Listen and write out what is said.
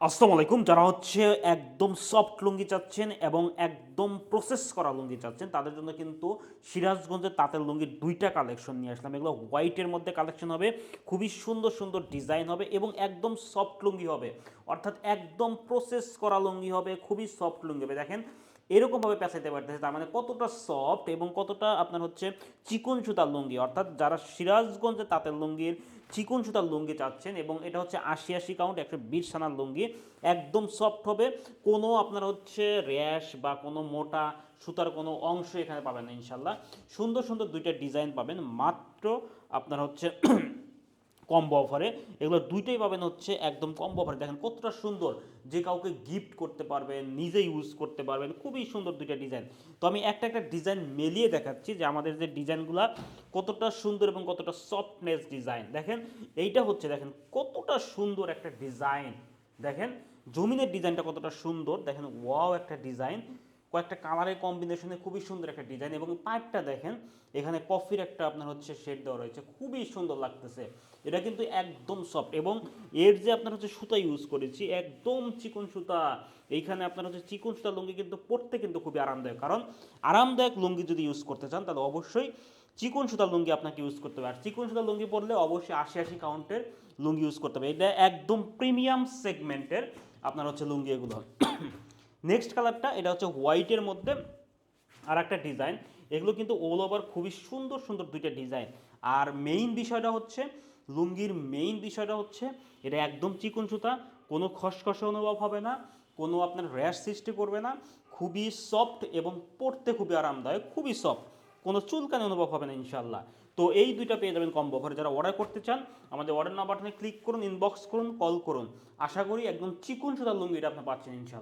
আসসালামু আলাইকুম। যারা হচ্ছে একদম সফট লুঙ্গি চাচ্ছেন এবং একদম প্রসেস করা লুঙ্গি চাচ্ছেন তাদের জন্য কিন্তু সিরাজগঞ্জের তাঁতের লুঙ্গির ২টা কালেকশন নিয়ে আসলাম। এগুলো হোয়াইটের মধ্যে কালেকশন হবে, খুবই সুন্দর সুন্দর ডিজাইন হবে এবং একদম সফট লুঙ্গি হবে, অর্থাৎ একদম প্রসেস করা লুঙ্গি হবে, খুবই সফট লুঙ্গি হবে। দেখেন এরকমভাবে পেঁচাইতে পারতেছে, তার মানে কতটা সফট এবং কতটা আপনার হচ্ছে চিকন সুতার লুঙ্গি। অর্থাৎ যারা সিরাজগঞ্জে তাঁতের লুঙ্গির চিকন সুতার লুঙ্গি চাচ্ছেন, এবং এটা হচ্ছে ৮০ কাউন্ট ১২০ সানার লুঙ্গি, একদম সফট হবে। কোনো আপনার হচ্ছে র্যাশ বা কোনো মোটা সুতার কোনো অংশ এখানে পাবেন না ইনশাল্লাহ। সুন্দর সুন্দর দুইটা ডিজাইন পাবেন মাত্র আপনার হচ্ছে কম্বো অফারে। এগুলো দুইটাই পাবেন হচ্ছে একদম কম্বো অফারে। দেখেন কতটা সুন্দর, যে কাউকে গিফট করতে পারবেন, নিজে ইউজ করতে পারবেন, খুবই সুন্দর দুইটা ডিজাইন। তো আমি একটা একটা ডিজাইন মেলিয়ে দেখাচ্ছি যে আমাদের যে ডিজাইনগুলো কতটা সুন্দর এবং কতটা সফটনেস ডিজাইন। দেখেন এইটা হচ্ছে, দেখেন কতটা সুন্দর একটা ডিজাইন। দেখেন জমিনের ডিজাইনটা কতটা সুন্দর, দেখেন ওয়াও একটা ডিজাইন, কয়েকটা কালারের কম্বিনেশনে খুবই সুন্দর একটা ডিজাইন। এবং পাইপটা দেখেন, এখানে কফির একটা আপনার হচ্ছে শেড দেওয়া রয়েছে, খুবই সুন্দর লাগতেছে। এটা কিন্তু একদম সফট, এবং এর যে আপনার হচ্ছে সুতা ইউজ করেছি একদম চিকন সুতা। এইখানে আপনার হচ্ছে চিকন সুতা লুঙ্গি কিন্তু পরতে কিন্তু খুবই আরামদায়ক, কারণ আরামদায়ক লুঙ্গি যদি ইউজ করতে চান তাহলে অবশ্যই চিকন সুতার লুঙ্গি আপনাকে ইউজ করতে হবে। আর চিকন সুতার লুঙ্গি পরলে অবশ্যই ৮০ কাউন্টের লুঙ্গি ইউজ করতে হবে। এটা একদম প্রিমিয়াম সেগমেন্টের আপনার হচ্ছে লুঙ্গি এগুলো। নেক্সট কালারটা, এটা হচ্ছে হোয়াইটের মধ্যে আর একটা ডিজাইন। এগুলো কিন্তু অল ওভার খুবই সুন্দর সুন্দর দুইটা ডিজাইন। আর মেইন বিষয়টা হচ্ছে, লুঙ্গির মেইন বিষয়টা হচ্ছে এটা একদম চিকন সুতা, কোনো খসখসে অনুভব হবে না, কোনো আপনার র্যাশ সৃষ্টি করবে না, খুবই সফট এবং পরতে খুবই আরামদায়ক, খুবই সফট, কোনো চুলকানি অনুভব হবে না ইনশাল্লাহ। তো এই দুইটা পেয়ে যাবেন কম্বো অফারে। যারা অর্ডার করতে চান আমাদের অর্ডার নাম্বারটাতে ক্লিক করুন, ইনবক্স করুন, কল করুন। আশা করি একদম চিকন সুতার লুঙ্গিটা আপনি পাচ্ছেন ইনশাল্লাহ।